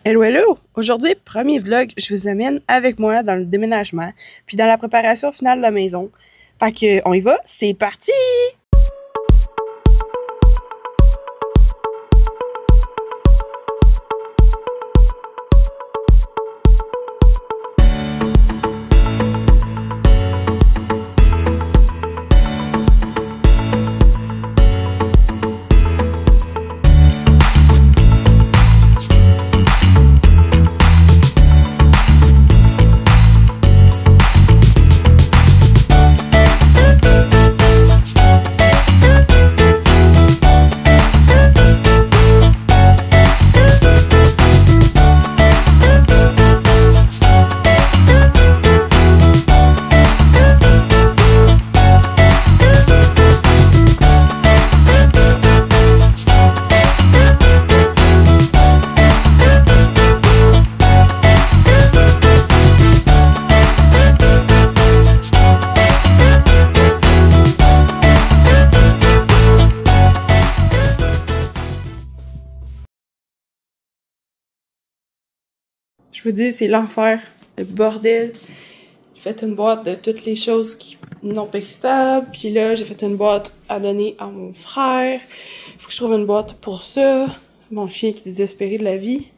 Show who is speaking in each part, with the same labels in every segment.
Speaker 1: Hello, hello! Aujourd'hui, premier vlog, je vous amène avec moi dans le déménagement, puis dans la préparation finale de la maison. Fait que, on y va, c'est parti! Je vous dis, c'est l'enfer, le bordel. J'ai fait une boîte de toutes les choses qui non périssables. Puis là, j'ai fait une boîte à donner à mon frère. Faut que je trouve une boîte pour ça. Mon chien qui est désespéré de la vie.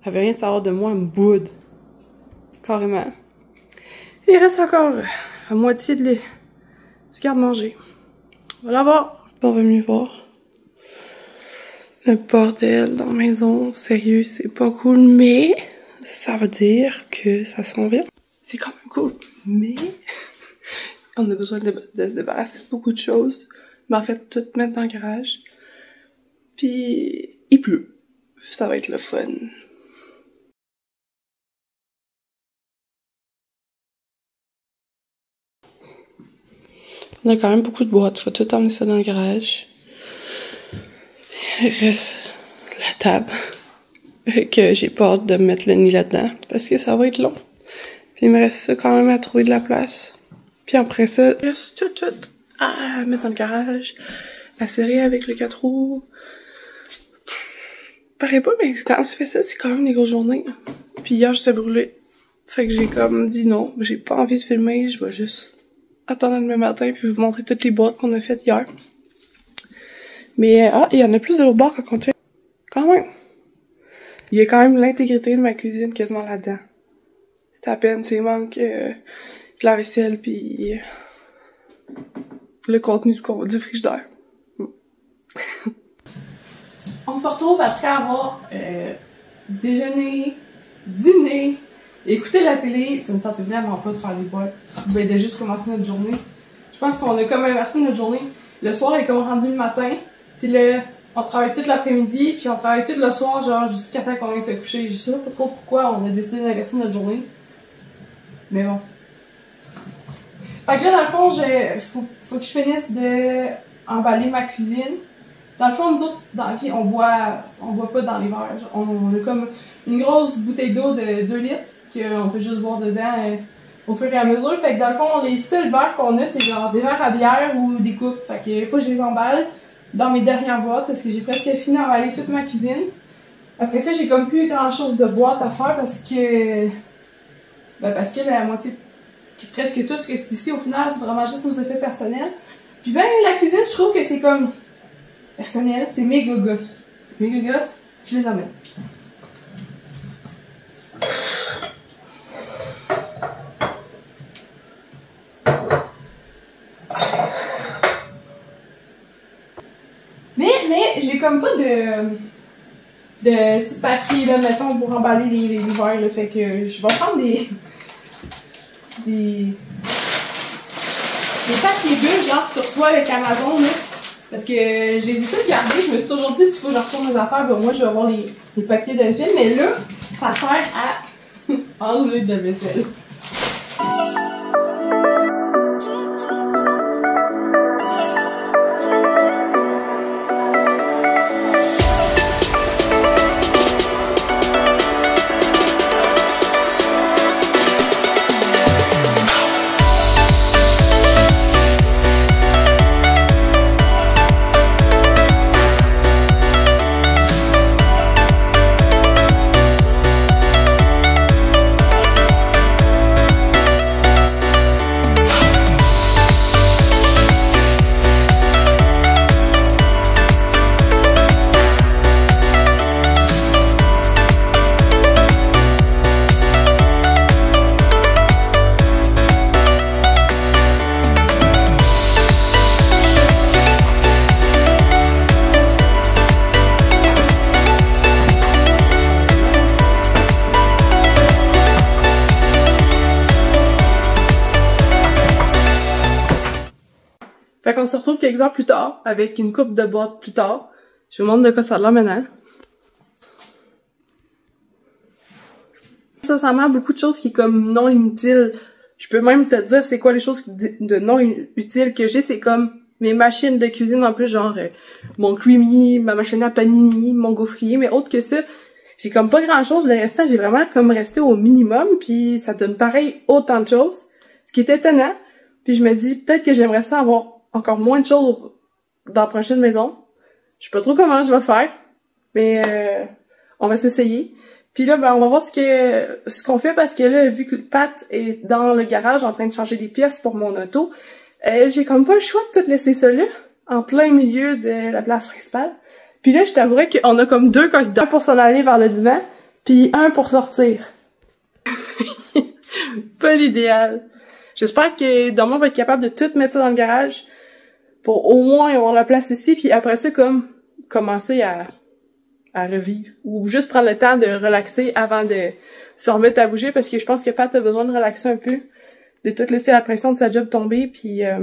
Speaker 1: Elle veut rien savoir de moi, elle me boude. Carrément. Il reste encore la moitié du garde-manger. On va la voir. On va mieux voir. Le bordel dans la maison, sérieux, c'est pas cool, mais ça veut dire que ça s'en vient. C'est quand même cool, mais on a besoin de se débarrasser de beaucoup de choses. Mais en fait, tout mettre dans le garage. Puis, il pleut. Ça va être le fun. On a quand même beaucoup de boîtes. Faut tout emmener ça dans le garage. Il reste la table. Que j'ai pas hâte de mettre le nid là-dedans, parce que ça va être long. Puis il me reste ça quand même à trouver de la place. Puis après ça, il reste tout à mettre dans le garage, à serrer avec le 4 roues. Paraît pas, mais quand tu fais ça, c'est quand même des grosses journées. Puis hier, j'étais brûlée. Fait que j'ai comme dit non, j'ai pas envie de filmer, je vais juste attendre demain matin puis vous montrer toutes les boîtes qu'on a faites hier. Mais, il y en a plus de l'autre bord quand on check. Quand même. Il y a quand même l'intégrité de ma cuisine quasiment là-dedans. C'est à peine, il manque la vaisselle puis le contenu du frigidaire. On se retrouve après avoir déjeuné, dîné, écouté la télé. Ça me tentait vraiment pas de faire les boîtes. De juste commencer notre journée. Je pense qu'on a comme inversé notre journée. Le soir est comme rendu le matin, puis on travaille toute l'après-midi, puis on travaille tout le soir, genre jusqu'à temps qu'on aille se coucher. Je sais pas trop pourquoi on a décidé d'inverser notre journée. Mais bon. Fait que là, dans le fond, faut que je finisse de emballer ma cuisine. Dans le fond, nous autres, dans la vie, on boit pas dans les verres. Genre, on a comme une grosse bouteille d'eau de 2 litres, qu'on fait juste boire dedans au fur et à mesure. Fait que dans le fond, les seuls verres qu'on a, c'est genre des verres à bière ou des coupes. Fait que faut que je les emballe dans mes dernières boîtes parce que j'ai presque fini d'emballer toute ma cuisine. Après ça, j'ai comme plus grand chose de boîte à faire parce que la moitié, presque tout reste ici au final, c'est vraiment juste nos effets personnels. Puis ben, la cuisine, je trouve que c'est comme personnel, c'est méga gosse. Méga gosse, je les emmène. Mais j'ai comme pas de petit papier là, mettons, pour emballer les verres, là, fait que je vais prendre des papiers bulles, genre que tu reçois avec Amazon, là, parce que je les ai tous gardés, je me suis toujours dit s'il faut que je retourne mes affaires, ben moi je vais avoir les papiers d'origine, mais là, ça sert à enlever de la vaisselle. qu'on se retrouve quelques heures plus tard, avec une coupe de boîtes plus tard. Je vous montre de quoi ça a l'air maintenant. Ça m'a beaucoup de choses qui est comme non inutile. Je peux même te dire c'est quoi les choses de non utiles que j'ai. C'est comme mes machines de cuisine en plus, genre mon creamy, ma machine à panini, mon gaufrier, mais autre que ça, j'ai comme pas grand chose. Le restant, j'ai vraiment comme resté au minimum, puis ça donne pareil autant de choses. Ce qui est étonnant. Puis je me dis peut-être que j'aimerais ça avoir encore moins de choses dans la prochaine maison. Je sais pas trop comment je vais faire, mais on va s'essayer. Puis là, ben, on va voir ce qu'on fait parce que là, vu que Pat est dans le garage en train de changer des pièces pour mon auto, j'ai comme pas le choix de tout laisser ça là, en plein milieu de la place principale. Puis là, je t'avouerais qu'on a comme 2 corridors, un pour s'en aller vers le divan, puis un pour sortir. Pas l'idéal. J'espère que Demain on va être capable de tout mettre ça dans le garage pour au moins avoir la place ici, puis après ça, comme commencer à revivre. Ou juste prendre le temps de relaxer avant de se remettre à bouger, parce que je pense que Pat a besoin de relaxer un peu, de tout laisser la pression de sa job tomber, puis ouais.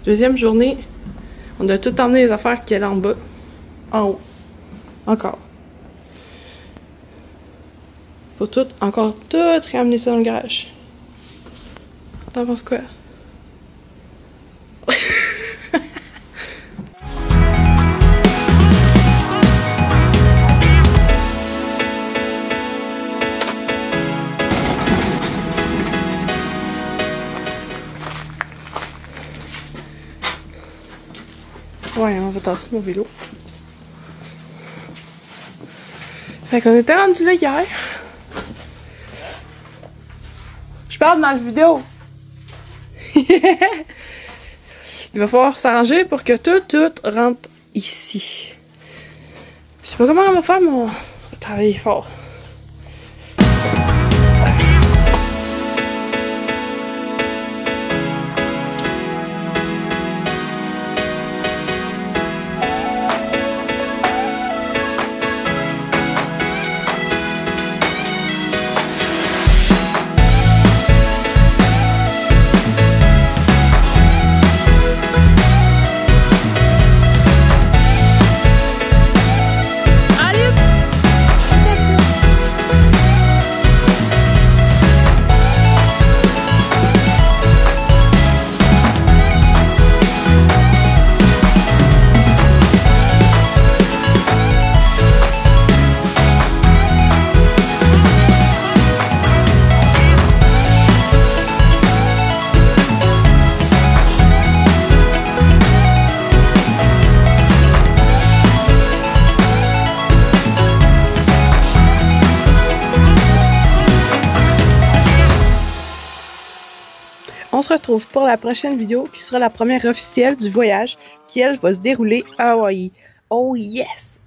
Speaker 1: Deuxième journée, on a tout emmené les affaires qui étaient en bas, en haut, encore. Faut encore tout réamener ça dans le garage. T'en penses quoi? Ouais, on va tasser mon vélo. Fait qu'on était rendu là hier. Je parle dans la vidéo. Il va falloir s'arranger pour que tout rentre ici. Je sais pas comment on va faire, mais on va travailler fort. on se retrouve pour la prochaine vidéo qui sera la première officielle du voyage qui, elle, va se dérouler à Hawaï. Oh yes!